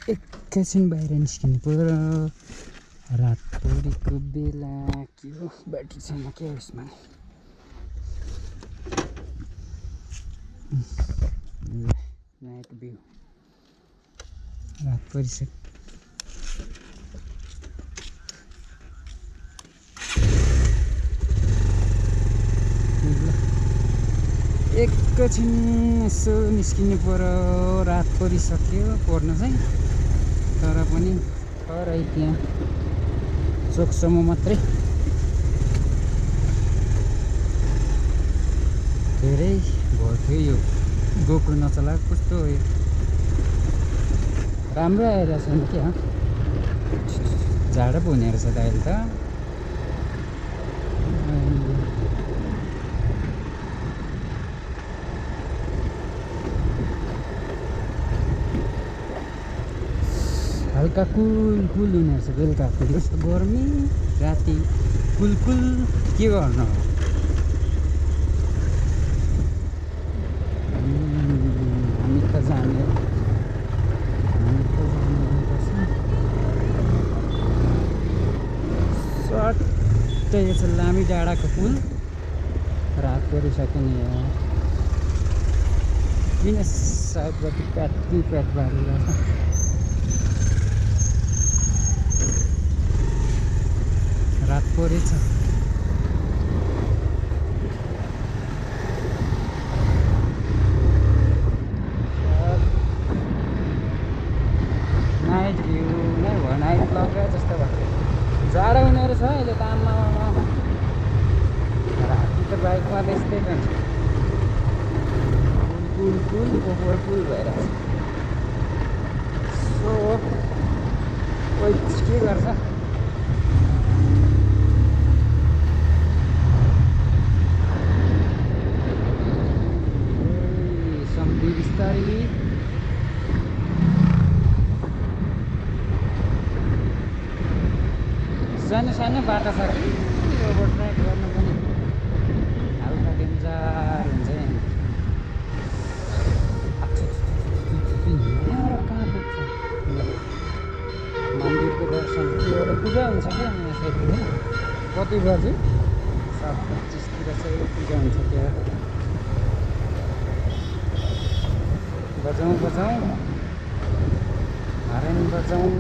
एकैछिन बाहिर निस्किनु पर्यो। रात परेको बेला के हो ब्याट्रीसम्म के हो यसमा नाइट भ्यू रात परिसक्यो। एकैछिन यसो निस्किनु पर्यो। रात परिसक्यो पर्न चाहिँ तर पनि थोरै त्यहाँ चोकसम्म मात्रै धेरै भर थियो। यो गोप्रो नचलाएको कस्तो हो यो राम्रो आइरहेछ नि क्या झाडा पो हुने रहेछ त अहिले त। हल्का कुल कुल हुने रहेछ बेलुका यस्तो गर्मी राति कुल के गर्नु अब। हामी त जाने सट्टै यो छ लामी डाँडाको पुल। रात परिसक्यो नि किन सायदपट्टि प्याट बारिरहेछ। रात परेछ। नाइट भ्यू नै भयो नाइट ब्लग जस्तो भयो। जाडो हुने रहेछ अहिले त आम्मा राति त बाइकमा त्यस्तै जान्छ कुल ओभर कुल भइरहेछ। सो के गर्छ बिस्तारै सानो बाटो छ कि ओभरटेक गर्नु पनि हल्का डेन्जर हुन्छ। कहाँ पुग्छ मन्दिरको दर्शन एउटा पूजा हुन्छ क्या यसरी कति बजी 7:25 चाहिँ पूजा हुन्छ त्यहाँ। बजाउँ हरेन बजाउँ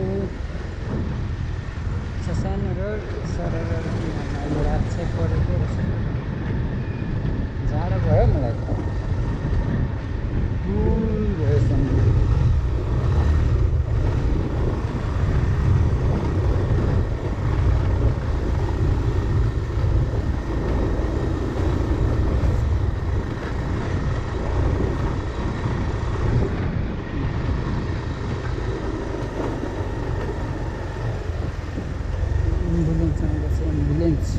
सानो रोड सरेर अहिले रात चाहिँ परेको रहेछ। जाडो भयो मलाई त कुल भयो सन्दर्भ। एम्बुलेन्स